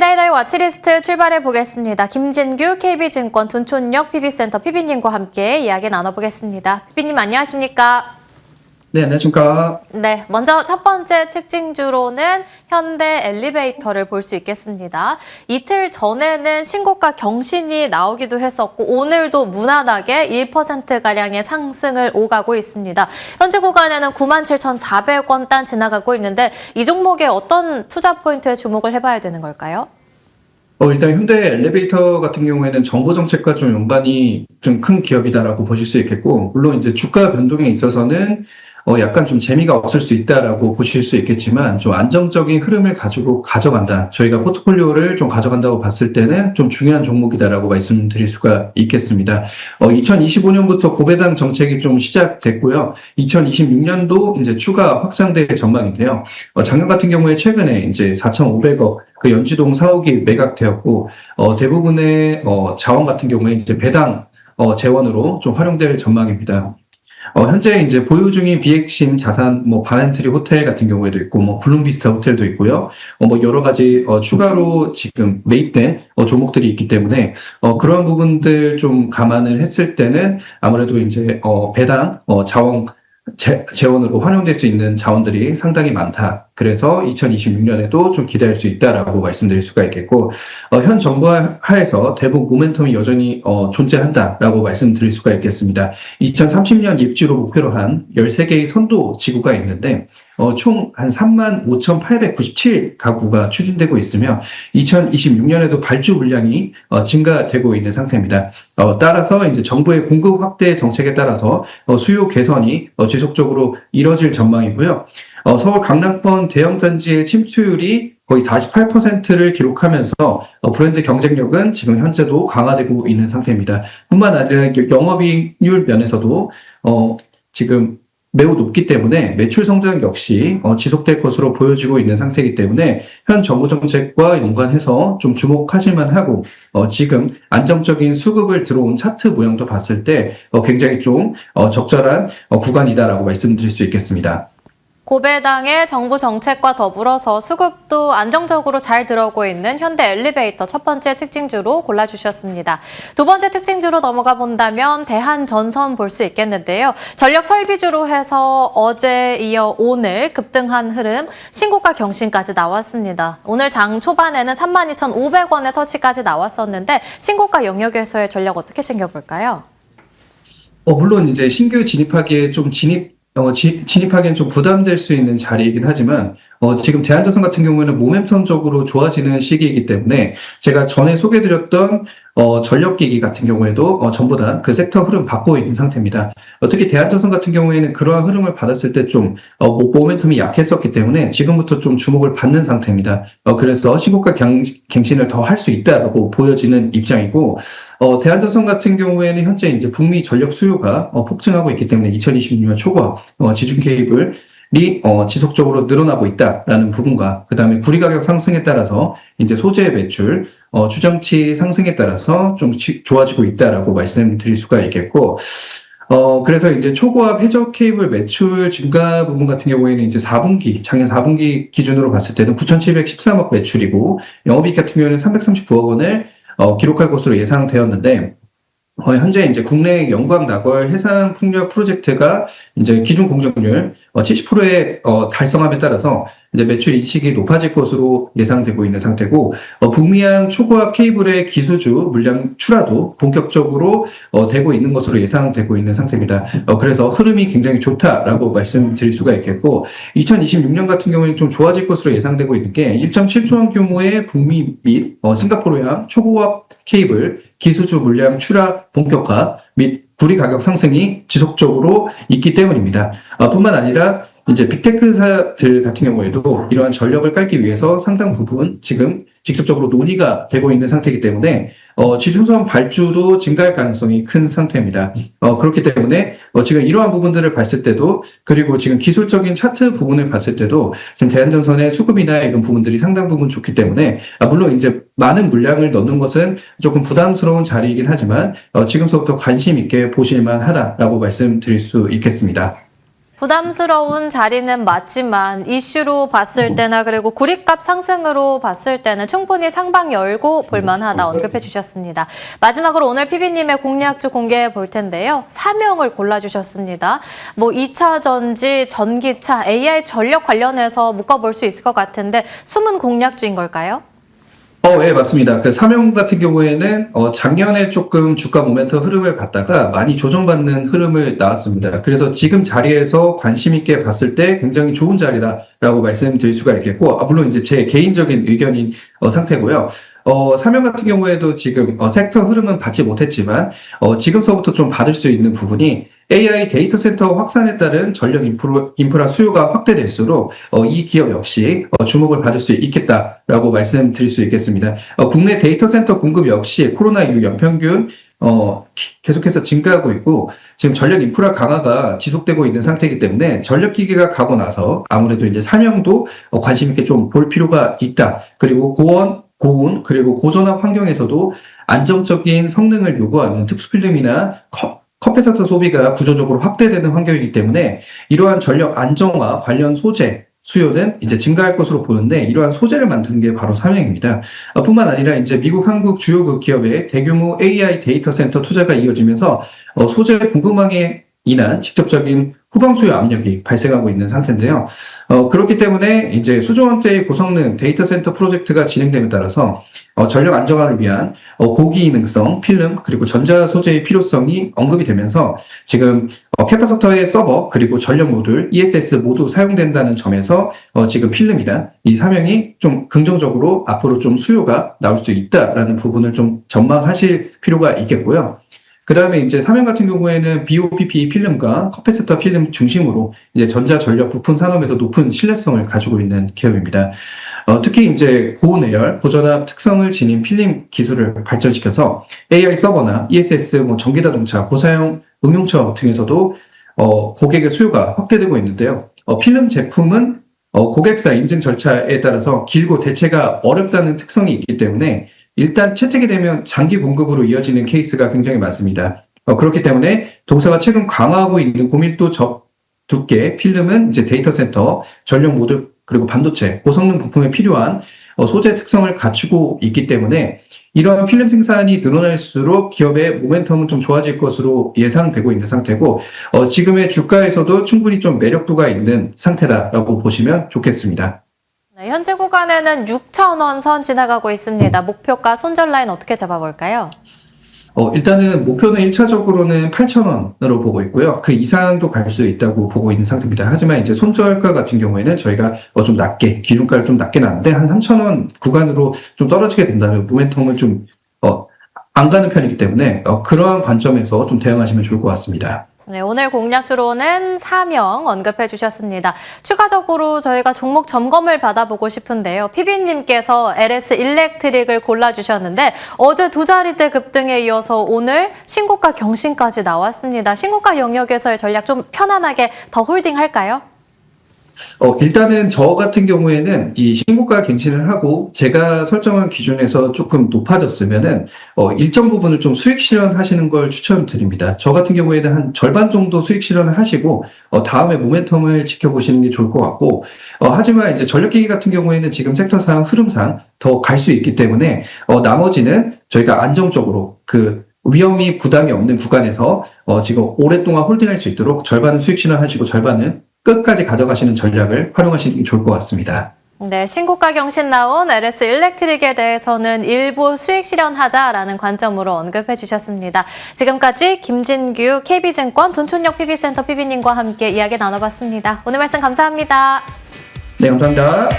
투데이더의 워치리스트 출발해 보겠습니다. 김진규 KB증권 둔촌역 PB센터 PB님과 함께 이야기 나눠보겠습니다. PB님 안녕하십니까? 네, 안녕하십니까? 네, 먼저 첫 번째 특징주로는 현대 엘리베이터를 볼 수 있겠습니다. 이틀 전에는 신고가 경신이 나오기도 했었고 오늘도 무난하게 1%가량의 상승을 오가고 있습니다. 현재 구간에는 97,400원 지나가고 있는데 이 종목에 어떤 투자 포인트에 주목을 해봐야 되는 걸까요? 일단 현대 엘리베이터 같은 경우에는 정보 정책과 좀 연관이 좀 큰 기업이다라고 보실 수 있겠고, 물론 이제 주가 변동에 있어서는 약간 좀 재미가 없을 수 있다라고 보실 수 있겠지만, 좀 안정적인 흐름을 가지고 가져간다. 저희가 포트폴리오를 좀 가져간다고 봤을 때는 좀 중요한 종목이다라고 말씀드릴 수가 있겠습니다. 2025년부터 고배당 정책이 좀 시작됐고요. 2026년도 이제 추가 확장될 전망인데요. 작년 같은 경우에 최근에 이제 4,500억 그 연지동 사옥이 매각되었고, 대부분의 자원 같은 경우에 이제 배당 재원으로 좀 활용될 전망입니다. 현재 이제 보유 중인 비핵심 자산, 바렌트리 호텔 같은 경우에도 있고, 블룸비스타 호텔도 있고요. 여러 가지, 추가로 지금 매입된, 종목들이 있기 때문에, 그러한 부분들 좀 감안을 했을 때는 아무래도 이제, 배당, 재원으로 활용될 수 있는 자원들이 상당히 많다. 그래서 2026년에도 좀 기대할 수 있다라고 말씀드릴 수가 있겠고, 현 정부 하에서 대북 모멘텀이 여전히 존재한다라고 말씀드릴 수가 있겠습니다. 2030년 입지로 목표로 한 13개의 선도 지구가 있는데, 총 한 35,897 가구가 추진되고 있으며 2026년에도 발주 물량이 증가되고 있는 상태입니다. 따라서 이제 정부의 공급 확대 정책에 따라서 수요 개선이 지속적으로 이뤄질 전망이고요. 서울 강남권 대형 단지의 침투율이 거의 48%를 기록하면서 브랜드 경쟁력은 지금 현재도 강화되고 있는 상태입니다. 뿐만 아니라 영업이익률 면에서도 지금 매우 높기 때문에 매출 성장 역시 지속될 것으로 보여지고 있는 상태이기 때문에 현 정부 정책과 연관해서 좀 주목하실만 하고, 지금 안정적인 수급을 들어온 차트 모양도 봤을 때 굉장히 좀 적절한 구간이다라고 말씀드릴 수 있겠습니다. 고배당의 정부 정책과 더불어서 수급도 안정적으로 잘 들어오고 있는 현대 엘리베이터 첫 번째 특징주로 골라주셨습니다. 두 번째 특징주로 넘어가 본다면 대한전선 볼 수 있겠는데요. 전력 설비주로 해서 어제 이어 오늘 급등한 흐름, 신고가 경신까지 나왔습니다. 오늘 장 초반에는 32,500원의 터치까지 나왔었는데 신고가 영역에서의 전력 어떻게 챙겨볼까요? 물론 이제 신규 진입하기에 좀 진입하기엔 좀 부담될 수 있는 자리이긴 하지만, 지금 대한전선 같은 경우에는 모멘텀적으로 좋아지는 시기이기 때문에 제가 전에 소개해드렸던 전력기기 같은 경우에도 전부 다 그 섹터 흐름 받고 있는 상태입니다. 특히 대한전선 같은 경우에는 그러한 흐름을 받았을 때 좀 모멘텀이 약했었기 때문에 지금부터 좀 주목을 받는 상태입니다. 그래서 신고가 갱신을 더 할 수 있다라고 보여지는 입장이고, 대한전선 같은 경우에는 현재 이제 북미 전력 수요가 폭증하고 있기 때문에 2026년 초과 지중 케이블이 지속적으로 늘어나고 있다라는 부분과, 그 다음에 구리 가격 상승에 따라서 이제 소재 매출 추정치 상승에 따라서 좀 좋아지고 있다라고 말씀드릴 수가 있겠고, 그래서 이제 초고압 해저 케이블 매출 증가 부분 같은 경우에는 이제 작년 4분기 기준으로 봤을 때는 9,713억 매출이고, 영업이익 같은 경우에는 339억 원을 기록할 것으로 예상되었는데, 현재 이제 국내 영광 나걸 해상 풍력 프로젝트가 이제 기준 공정률 70%의 달성함에 따라서 이제 매출 인식이 높아질 것으로 예상되고 있는 상태고, 북미양 초고압 케이블의 기수주 물량 출하도 본격적으로 되고 있는 것으로 예상되고 있는 상태입니다. 그래서 흐름이 굉장히 좋다라고 말씀드릴 수가 있겠고, 2026년 같은 경우에는 좀 좋아질 것으로 예상되고 있는 게 1.7조 원 규모의 북미 및 싱가포르양 초고압 케이블 기수주 물량 출하 본격화 및 구리 가격 상승이 지속적으로 있기 때문입니다. 뿐만 아니라 이제 빅테크사들 같은 경우에도 이러한 전력을 깔기 위해서 상당 부분 지금 직접적으로 논의가 되고 있는 상태이기 때문에 지중선 발주도 증가할 가능성이 큰 상태입니다. 그렇기 때문에 지금 이러한 부분들을 봤을 때도, 그리고 지금 기술적인 차트 부분을 봤을 때도 지금 대한전선의 수급이나 이런 부분들이 상당 부분 좋기 때문에, 물론 이제 많은 물량을 넣는 것은 조금 부담스러운 자리이긴 하지만 지금서부터 관심 있게 보실만 하다라고 말씀드릴 수 있겠습니다. 부담스러운 자리는 맞지만 이슈로 봤을 때나 그리고 구리값 상승으로 봤을 때는 충분히 상방 열고 볼만하다 언급해 주셨습니다. 마지막으로 오늘 PB님의 공략주 공개해 볼 텐데요. 4명을 골라주셨습니다. 뭐 2차 전지, 전기차, AI 전력 관련해서 묶어볼 수 있을 것 같은데 숨은 공략주인 걸까요? 네, 맞습니다. 그 삼형 같은 경우에는 작년에 조금 주가 모멘텀 흐름을 봤다가 많이 조정받는 흐름을 나왔습니다. 그래서 지금 자리에서 관심 있게 봤을 때 굉장히 좋은 자리다라고 말씀드릴 수가 있겠고, 물론 이제 제 개인적인 의견인 상태고요. 삼형 같은 경우에도 지금 섹터 흐름은 받지 못했지만 지금서부터 좀 받을 수 있는 부분이 AI 데이터 센터 확산에 따른 전력 인프라 수요가 확대될수록 이 기업 역시 주목을 받을 수 있겠다라고 말씀드릴 수 있겠습니다. 국내 데이터 센터 공급 역시 코로나 이후 연평균 계속해서 증가하고 있고 지금 전력 인프라 강화가 지속되고 있는 상태이기 때문에 전력 기계가 가고 나서 아무래도 이제 삼형도 관심 있게 좀 볼 필요가 있다. 그리고 고온 그리고 고전압 환경에서도 안정적인 성능을 요구하는 특수필름이나 컴패서터 소비가 구조적으로 확대되는 환경이기 때문에 이러한 전력 안정화 관련 소재 수요는 이제 증가할 것으로 보는데 이러한 소재를 만드는 게 바로 삼형입니다. 뿐만 아니라 이제 미국, 한국 주요 기업의 대규모 AI 데이터 센터 투자가 이어지면서 소재 공급망에 인한 직접적인 후방 수요 압력이 발생하고 있는 상태인데요. 그렇기 때문에 이제 수조 원대의 고성능 데이터 센터 프로젝트가 진행됨에 따라서 전력 안정화를 위한 고기능성 필름 그리고 전자 소재의 필요성이 언급이 되면서 지금 캐파시터의 서버 그리고 전력 모듈 ESS 모두 사용된다는 점에서 지금 필름이나 이 삼형이 좀 긍정적으로 앞으로 좀 수요가 나올 수 있다라는 부분을 좀 전망하실 필요가 있겠고요. 그 다음에 이제 삼형 같은 경우에는 BOPP 필름과 커패시터 필름 중심으로 이제 전자전력 부품 산업에서 높은 신뢰성을 가지고 있는 기업입니다. 특히 이제 고내열, 고전압 특성을 지닌 필름 기술을 발전시켜서 AI 서버나 ESS, 전기자동차, 고사용 응용처 등에서도 고객의 수요가 확대되고 있는데요. 필름 제품은 고객사 인증 절차에 따라서 길고 대체가 어렵다는 특성이 있기 때문에 일단 채택이 되면 장기 공급으로 이어지는 케이스가 굉장히 많습니다. 그렇기 때문에 동사가 최근 강화하고 있는 고밀도 두께 필름은 이제 데이터 센터, 전력 모듈 그리고 반도체, 고성능 부품에 필요한 소재 특성을 갖추고 있기 때문에 이러한 필름 생산이 늘어날수록 기업의 모멘텀은 좀 좋아질 것으로 예상되고 있는 상태고 지금의 주가에서도 충분히 좀 매력도가 있는 상태다라고 보시면 좋겠습니다. 네, 현재 구간에는 6,000원 선 지나가고 있습니다. 목표가 손절 라인 어떻게 잡아볼까요? 일단은 목표는 1차적으로는 8,000원으로 보고 있고요. 그 이상도 갈 수 있다고 보고 있는 상태입니다. 하지만 이제 손절가 같은 경우에는 저희가 좀 낮게, 기준가를 좀 낮게 놨는데 한 3,000원 구간으로 좀 떨어지게 된다면 모멘텀을 좀, 안 가는 편이기 때문에 그러한 관점에서 좀 대응하시면 좋을 것 같습니다. 네, 오늘 공략주로는 4명 언급해 주셨습니다. 추가적으로 저희가 종목 점검을 받아보고 싶은데요. PB님께서 LS 일렉트릭을 골라주셨는데 어제 두 자리대 급등에 이어서 오늘 신고가 경신까지 나왔습니다. 신고가 영역에서의 전략 좀 편안하게 더 홀딩할까요? 일단은 저 같은 경우에는 이 신고가 갱신을 하고 제가 설정한 기준에서 조금 높아졌으면은 일정 부분을 좀 수익 실현하시는 걸 추천드립니다. 저 같은 경우에는 한 절반 정도 수익 실현을 하시고 다음에 모멘텀을 지켜보시는 게 좋을 것 같고 하지만 이제 전력기기 같은 경우에는 지금 섹터상 흐름상 더 갈 수 있기 때문에 나머지는 저희가 안정적으로 그 위험이 부담이 없는 구간에서 지금 오랫동안 홀딩할 수 있도록 절반은 수익 실현하시고 절반은 끝까지 가져가시는 전략을 활용하시는 게 좋을 것 같습니다. 네, 신고가 경신 나온 LS 일렉트릭에 대해서는 일부 수익 실현하자라는 관점으로 언급해 주셨습니다. 지금까지 김진규 KB증권 둔촌역 PB센터 PB님과 함께 이야기 나눠봤습니다. 오늘 말씀 감사합니다. 네, 감사합니다.